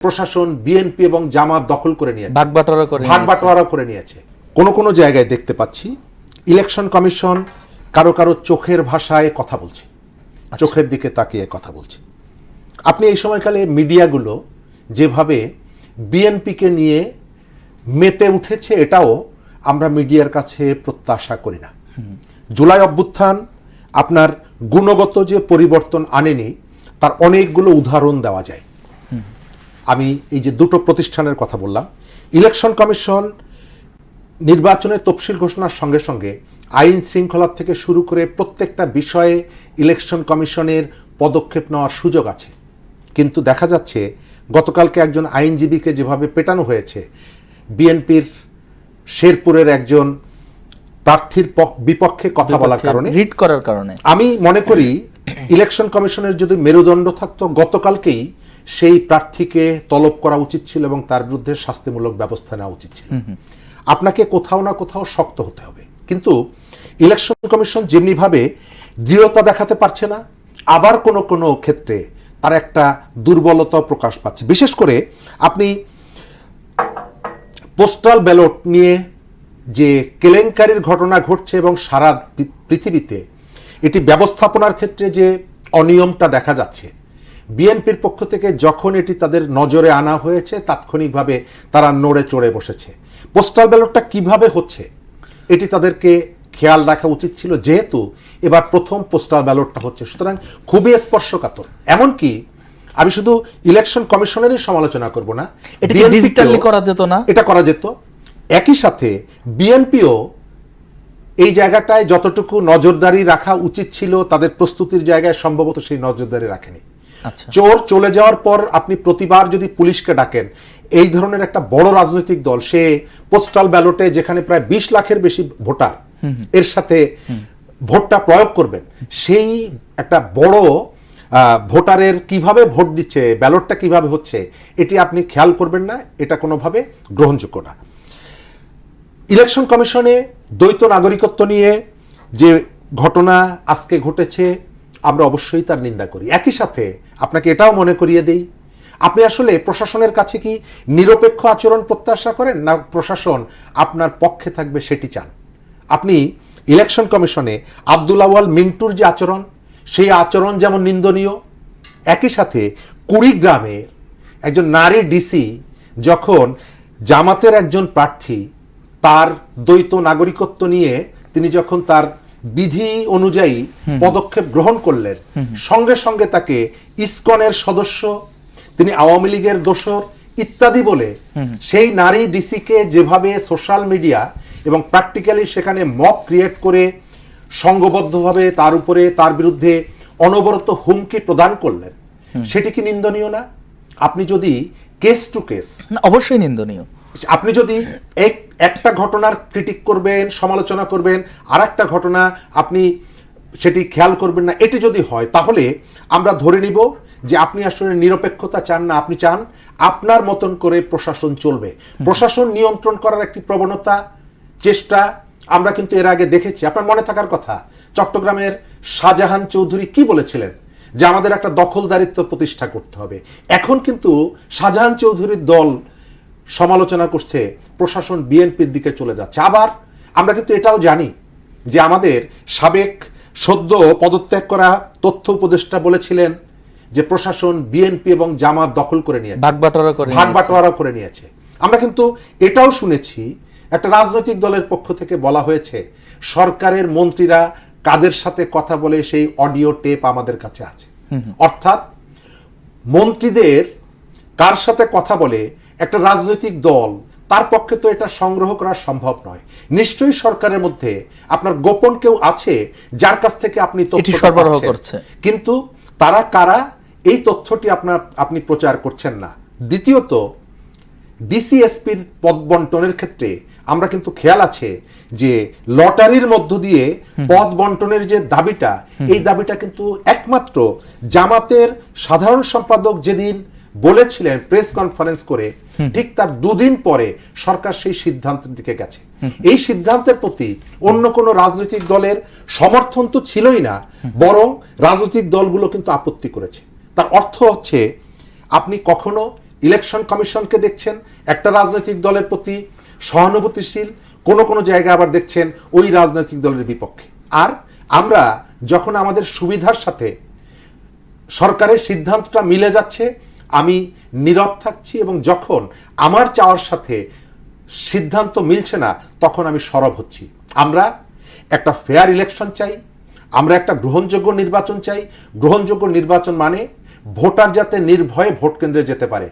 প্রশাসন বিএনপি এবং জামাত দখল করে নিয়েছে, ভাগবাটোয়ারা করে নিয়েছে। কোনো কোনো জায়গায় দেখতে পাচ্ছি ইলেকশন কমিশন কারো কারো চোখের ভাষায় কথা বলছে, চোখের দিকে তাকিয়ে কথা বলছে। আপনি এই সময়কালে মিডিয়াগুলো যেভাবে বিএনপিকে নিয়ে মেতে উঠেছে, এটাও আমরা মিডিয়ার কাছে প্রত্যাশা করি না। জুলাই অভ্যুত্থান আপনার গুণগত যে পরিবর্তন আনেনি, তার অনেকগুলো উদাহরণ দেওয়া যায়। আমি এই যে দুটো প্রতিষ্ঠানের কথা বললাম, ইলেকশন কমিশন নির্বাচনের তফসিল ঘোষণার সঙ্গে সঙ্গে আইন শৃঙ্খলা থেকে শুরু করে প্রত্যেকটা বিষয়ে ইলেকশন কমিশনের পদক্ষেপ নেওয়ার সুযোগ আছে। কিন্তু দেখা যাচ্ছে গতকালকে একজন আইনজীবীকে যেভাবে পেটানো হয়েছে বিএনপির শেরপুরের একজন প্রার্থীর বিপক্ষে কথা বলার কারণে, রিট করার কারণে, আমি মনে করি ইলেকশন কমিশনের যদি মেরুদণ্ড থাকতো গতকালকেই সেই প্রার্থীকে তলব করা উচিত ছিল এবং তার বিরুদ্ধে শাস্তিমূলক ব্যবস্থা নেওয়া উচিত ছিল। আপনাকে কোথাও না কোথাও শক্ত হতে হবে। কিন্তু ইলেকশন কমিশন যেমনিভাবে দৃঢ়তা দেখাতে পারছে না, আবার কোনো কোনো ক্ষেত্রে তার একটা দুর্বলতা প্রকাশ পাচ্ছে। বিশেষ করে আপনি পোস্টাল ব্যালট নিয়ে যে কেলেঙ্কারির ঘটনা ঘটছে এবং সারা পৃথিবীতে এটি ব্যবস্থাপনার ক্ষেত্রে যে অনিয়মটা দেখা যাচ্ছে, বিএনপির পক্ষ থেকে যখন এটি তাদের নজরে আনা হয়েছে তাৎক্ষণিকভাবে তারা নড়ে চড়ে বসেছে। পোস্টাল ব্যালটটা কিভাবে হচ্ছে এটি তাদেরকে খেয়াল রাখা উচিত ছিল, যেহেতু এবার প্রথম পোস্টাল ব্যালটটা হচ্ছে। সুতরাং খুবই স্পর্শকাতর। এমনকি আমি শুধু ইলেকশন কমিশনেরই সমালোচনা করব না, ডিজিটালি করা যেত না, এটা করা যেত। একই সাথে বিএনপিও এই জায়গাটায় যতটুকু নজরদারি রাখা উচিত ছিল তাদের প্রস্তুতির জায়গায় সম্ভবত সেই নজরদারি রাখেনি। চোর চলে যাওয়ার পর আপনি প্রতিবার যদি পুলিশকে ডাকেন, এই ধরনের একটা বড় রাজনৈতিক দল সে পোস্টাল ব্যালটে যেখানে প্রায় 20 লাখের বেশি ভোটার এর সাথে ভোটটা প্রয়োগ করবেন, সেই একটা বড় ভোটারের কিভাবে ভোট দিচ্ছে, ব্যালটটা কিভাবে হচ্ছে, এটি আপনি খেয়াল করবেন না। এটা কোনোভাবে গ্রহণযোগ্য না। ইলেকশন কমিশনে দ্বৈত নাগরিকত্ব নিয়ে যে ঘটনা আজকে ঘটেছে, আমরা অবশ্যই তার নিন্দা করি। একই সাথে আপনাকে এটাও মনে করিয়ে দেই, আপনি আসলে প্রশাসনের কাছে কি নিরপেক্ষ আচরণ প্রত্যাশা করেন, না প্রশাসন আপনার পক্ষে থাকবে সেটি চান? আপনি ইলেকশন কমিশনে আব্দুল আওয়াল মিন্টুর যে আচরণ, সেই আচরণ যেমন নিন্দনীয়, একই সাথে কুড়িগ্রামের একজন নারী ডিসি যখন জামাতের একজন প্রার্থী তার দ্বৈত নাগরিকত্ব নিয়ে তিনি যখন তার বিধি অনুযায়ী পদক্ষেপ গ্রহণ করলেন, সঙ্গে সঙ্গে তাকে ইসকনের সদস্য, তিনি আওয়ামী লীগের দোসর ইত্যাদি বলে সেই নারী ডিসিকে যেভাবে সোশ্যাল মিডিয়া এবং প্র্যাকটিক্যালি সেখানে মব ক্রিয়েট করে সংঘবদ্ধভাবে তার উপরে তার বিরুদ্ধে অনবরত হুমকি প্রদান করলেন, সেটি কি নিন্দনীয় না? আপনি যদি কেস টু কেস, অবশ্যই নিন্দনীয়। আপনি যদি একটা ঘটনার ক্রিটিক করবেন, সমালোচনা করবেন, আর একটা ঘটনা আপনি সেটি খেয়াল করবেন না, এটি যদি হয় তাহলে আমরা ধরে নিব যে আপনি আসলে নিরপেক্ষতা চান না। আপনি চান আপনার মতন করে প্রশাসন চলবে, প্রশাসন নিয়ন্ত্রণ করার একটি প্রবণতা, চেষ্টা আমরা কিন্তু এর আগে দেখেছি। আপনার মনে থাকার কথা, চট্টগ্রামের শাহজাহান চৌধুরী কি বলেছিলেন যে আমাদের একটা দখলদারিত্ব প্রতিষ্ঠা করতে হবে। এখন কিন্তু শাহজাহান চৌধুরীর দল সমালোচনা করছে প্রশাসন বিএনপির দিকে চলে যাচ্ছে। আবার আমরা কিন্তু এটাও জানি যে আমাদের সাবেক সদ্য পদত্যাগ করা তথ্য উপদেষ্টা বলেছিলেন যে প্রশাসন বিএনপি এবং জামাত দখল করে নিয়েছে, ভাগবাটোয়ারা করে নিয়েছে। আমরা কিন্তু এটাও শুনেছি একটা রাজনৈতিক দলের পক্ষ থেকে বলা হয়েছে সরকারের মন্ত্রীরা কাদের সাথে কথা বলে সেই অডিও টেপ আমাদের কাছে আছে। অর্থাৎ মন্ত্রীদের কার সাথে কথা বলে একটা রাজনৈতিক দল, তার পক্ষে তো এটা সংগ্রহ করা সম্ভব নয়। নিশ্চয়ই সরকারের মধ্যে আপনার গোপন কেউ আছে যার কাছ থেকে আপনি তথ্য সরবরাহ করছেন, কিন্তু তারা কারা এই তথ্যটি আপনি প্রচার করছেন না। দ্বিতীয়ত, ডিসিএসপির পদ বন্টনের ক্ষেত্রে আমরা কিন্তু খেয়াল আছে যে লটারির মধ্য দিয়ে পদ বন্টনের যে দাবিটা, এই দাবিটা কিন্তু একমাত্র জামাতের সাধারণ সম্পাদক যেদিন বলেছিলেন প্রেস কনফারেন্স করে, ঠিক তার 2 দিন পরে সরকার সেই সিদ্ধান্তের দিকে গেছে। এই সিদ্ধান্তের প্রতি অন্য কোনো রাজনৈতিক দলের সমর্থন তো ছিলই না, বরং রাজনৈতিক দলগুলো কিন্তু আপত্তি করেছে। তার অর্থ হচ্ছে আপনি কখনো ইলেকশন কমিশনকে দেখছেন একটা রাজনৈতিক দলের প্রতি সহানুভূতিশীল, কোনো জায়গায় আবার দেখছেন ওই রাজনৈতিক দলের বিপক্ষে। আর আমরা যখন আমাদের সুবিধার সাথে সরকারের সিদ্ধান্তটা মিলে যাচ্ছে আমি নীরব থাকছি, এবং যখন আমার চাওয়ার সাথে সিদ্ধান্ত মিলছে না তখন আমি সরব হচ্ছি। আমরা একটা ফেয়ার ইলেকশন চাই, আমরা একটা গ্রহণযোগ্য নির্বাচন চাই। গ্রহণযোগ্য নির্বাচন মানে ভোটার যাতে নির্ভয়ে ভোট কেন্দ্রে যেতে পারে,